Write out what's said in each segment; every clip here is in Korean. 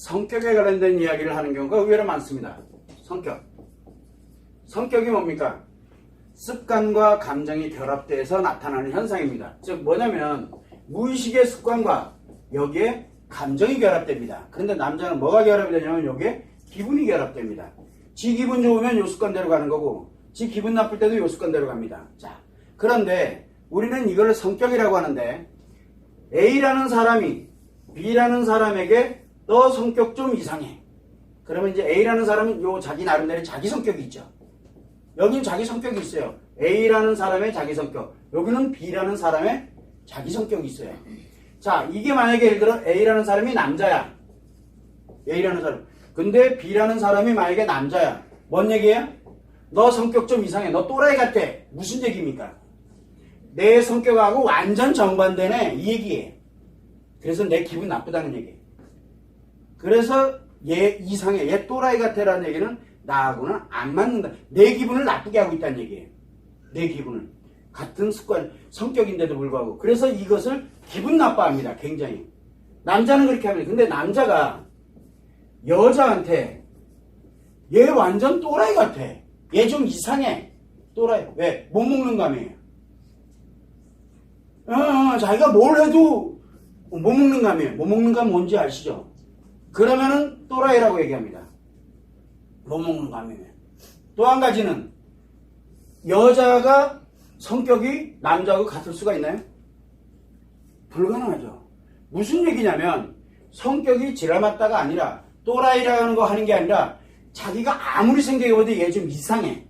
성격에 관련된 이야기를 하는 경우가 의외로 많습니다. 성격이 뭡니까? 습관과 감정이 결합돼서 나타나는 현상입니다. 즉 뭐냐면 무의식의 습관과 여기에 감정이 결합됩니다. 그런데 남자는 뭐가 결합이 되냐면 여기에 기분이 결합됩니다. 지 기분 좋으면 요 습관대로 가는 거고 지 기분 나쁠 때도 요 습관대로 갑니다. 자, 그런데 우리는 이걸 성격이라고 하는데 A라는 사람이 B라는 사람에게 너 성격 좀 이상해. 그러면 이제 A라는 사람은 요 자기 나름대로 자기 성격이 있죠. 여기는 자기 성격이 있어요. A라는 사람의 자기 성격. 여기는 B라는 사람의 자기 성격이 있어요. 자, 이게 만약에 예를 들어 A라는 사람이 남자야. A라는 사람. 근데 B라는 사람이 만약에 남자야. 뭔 얘기야? 너 성격 좀 이상해. 너 또라이 같아. 무슨 얘기입니까? 내 성격하고 완전 정반대네. 이 얘기예요. 그래서 내 기분 나쁘다는 얘기예요. 그래서 얘 이상해. 얘 또라이 같아라는 얘기는 나하고는 안 맞는다. 내 기분을 나쁘게 하고 있다는 얘기예요. 내 기분을. 같은 습관, 성격인데도 불구하고. 그래서 이것을 기분 나빠합니다. 굉장히. 남자는 그렇게 합니다. 근데 남자가 여자한테 얘 완전 또라이 같아. 얘 좀 이상해. 또라이. 왜? 못 먹는 감이에요. 자기가 뭘 해도 못 먹는 감이에요. 못 먹는 감 뭔지 아시죠? 그러면은 또라이라고 얘기합니다. 못 먹는 감이에요. 또 한 가지는 여자가 성격이 남자하고 같을 수가 있나요? 불가능하죠. 무슨 얘기냐면 성격이 지랄맞다가 아니라 또라이라는 거 하는 게 아니라 자기가 아무리 생각해봐도 얘 좀 이상해.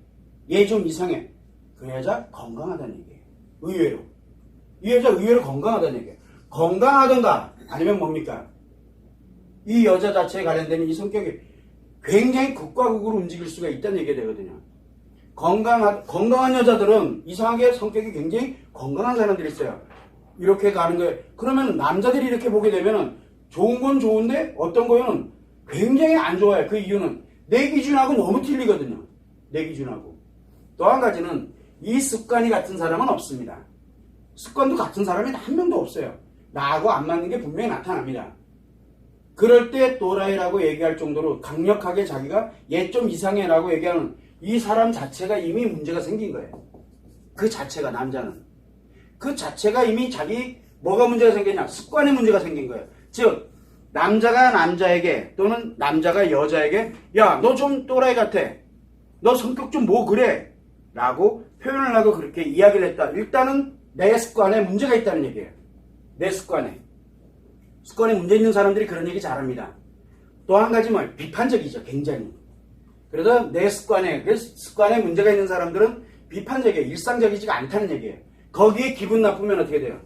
얘 좀 이상해. 그 여자 건강하다는 얘기예요. 의외로. 이 여자 의외로 건강하다는 얘기예요. 건강하던가 아니면 뭡니까? 이 여자 자체에 관련된 이 성격이 굉장히 극과 극으로 움직일 수가 있다는 얘기가 되거든요. 건강한 여자들은 이상하게 성격이 굉장히 건강한 사람들이 있어요. 이렇게 가는 거예요. 그러면 남자들이 이렇게 보게 되면 좋은 건 좋은데 어떤 거는 굉장히 안 좋아요. 그 이유는 내 기준하고 너무 틀리거든요. 내 기준하고. 또 한 가지는 이 습관이 같은 사람은 없습니다. 습관도 같은 사람이 한 명도 없어요. 나하고 안 맞는 게 분명히 나타납니다. 그럴 때 또라이라고 얘기할 정도로 강력하게 자기가 얘 좀 이상해 라고 얘기하는 이 사람 자체가 이미 문제가 생긴 거예요. 그 자체가 남자는. 그 자체가 이미 자기 뭐가 문제가 생겼냐? 습관에 문제가 생긴 거예요. 즉 남자가 남자에게 또는 남자가 여자에게 야, 너 좀 또라이 같아. 너 성격 좀 뭐 그래? 라고 표현을 하고 그렇게 이야기를 했다. 일단은 내 습관에 문제가 있다는 얘기예요. 내 습관에. 습관에 문제 있는 사람들이 그런 얘기 잘합니다. 또 한 가지 뭐 비판적이죠. 굉장히. 그래서 내 습관에 문제가 있는 사람들은 비판적이에요. 일상적이지가 않다는 얘기예요. 거기에 기분 나쁘면 어떻게 돼요?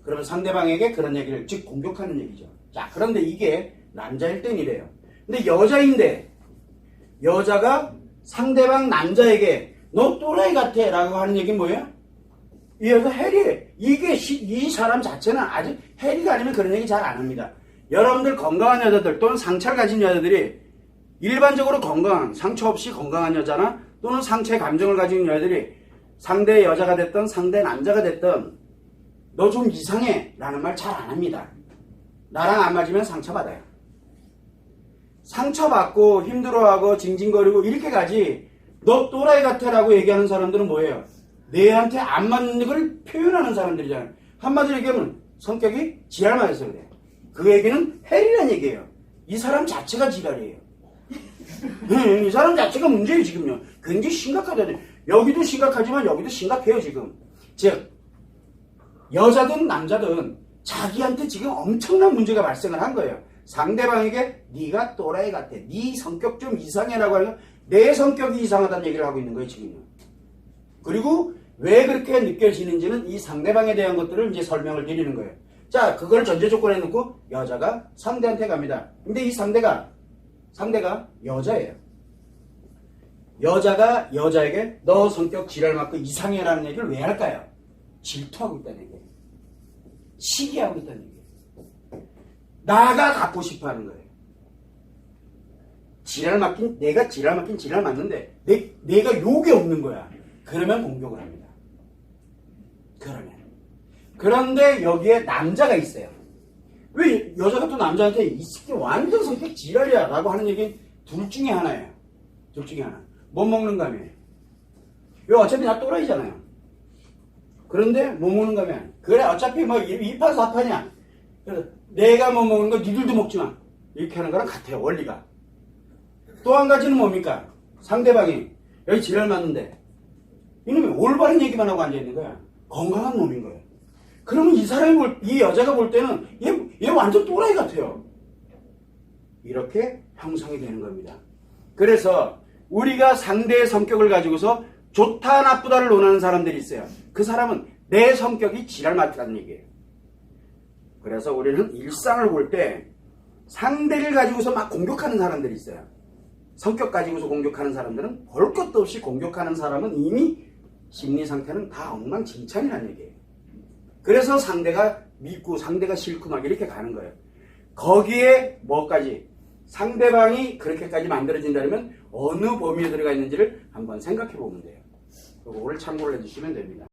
그러면 상대방에게 그런 얘기를 즉 공격하는 얘기죠. 자, 그런데 이게 남자일 땐 이래요. 근데 여자인데 여자가 상대방 남자에게 너 또라이 같아 라고 하는 얘기는 뭐예요? 이 여자 해리해. 이 사람 자체는 아직 해리가 아니면 그런 얘기 잘 안 합니다. 여러분들 건강한 여자들 또는 상처를 가진 여자들이 일반적으로 건강한 상처 없이 건강한 여자나 또는 상처의 감정을 가진 여자들이 상대 여자가 됐든 상대 남자가 됐든 너 좀 이상해 라는 말 잘 안 합니다. 나랑 안 맞으면 상처받아요. 상처받고 힘들어하고 징징거리고 이렇게 가지 너 또라이 같아 라고 얘기하는 사람들은 뭐예요? 내한테 안 맞는 걸 표현하는 사람들이잖아요. 한마디로 얘기하면 성격이 지랄 맞아서 그래요. 그 얘기는 헬이라는 얘기예요. 이 사람 자체가 지랄이에요. 이 사람 자체가 문제예요 지금요. 굉장히 심각하다니. 여기도 심각하지만 여기도 심각해요 지금. 즉 여자든 남자든 자기한테 지금 엄청난 문제가 발생을 한 거예요. 상대방에게 네가 또라이 같아. 네 성격 좀 이상해라고 하면 내 성격이 이상하다는 얘기를 하고 있는 거예요 지금요. 그리고 왜 그렇게 느껴지는지는 이 상대방에 대한 것들을 이제 설명을 드리는 거예요. 자, 그걸 전제 조건에 놓고 여자가 상대한테 갑니다. 근데 이 상대가 여자예요. 여자가 여자에게 너 성격 지랄 맞고 이상해라는 얘기를 왜 할까요? 질투하고 있다는 얘기예요. 시기하고 있다는 얘기예요. 나가 갖고 싶어 하는 거예요. 내가 지랄 맞긴 지랄 맞는데 내가 욕이 없는 거야. 그러면 공격을 합니다. 그런데 여기에 남자가 있어요. 왜 여자가 또 남자한테 이 새끼 완전 성격 지랄이야 라고 하는 얘기는 둘 중에 하나예요. 둘 중에 하나. 못 먹는 감이에요. 왜 어차피 나 또라이잖아요. 그런데 못 먹는 감이야. 그래 어차피 뭐 2파 4파냐. 그래서 내가 못 먹는 거 니들도 먹지 마. 이렇게 하는 거랑 같아요. 원리가. 또 한 가지는 뭡니까? 상대방이 여기 지랄 맞는데 이놈이 올바른 얘기만 하고 앉아있는 거야. 건강한 놈인 거예요. 그러면 이 사람이 이 여자가 볼 때는 얘 완전 또라이 같아요. 이렇게 형성이 되는 겁니다. 그래서 우리가 상대의 성격을 가지고서 좋다 나쁘다를 논하는 사람들이 있어요. 그 사람은 내 성격이 지랄 맞다는 얘기예요. 그래서 우리는 일상을 볼 때 상대를 가지고서 막 공격하는 사람들이 있어요. 성격 가지고서 공격하는 사람들은 볼 것도 없이 공격하는 사람은 이미 심리 상태는 다 엉망진창이라는 얘기예요. 그래서 상대가 믿고 상대가 싫고 막 이렇게 가는 거예요. 거기에 뭐까지 상대방이 그렇게까지 만들어진다면 어느 범위에 들어가 있는지를 한번 생각해 보면 돼요. 그거를 참고를 해주시면 됩니다.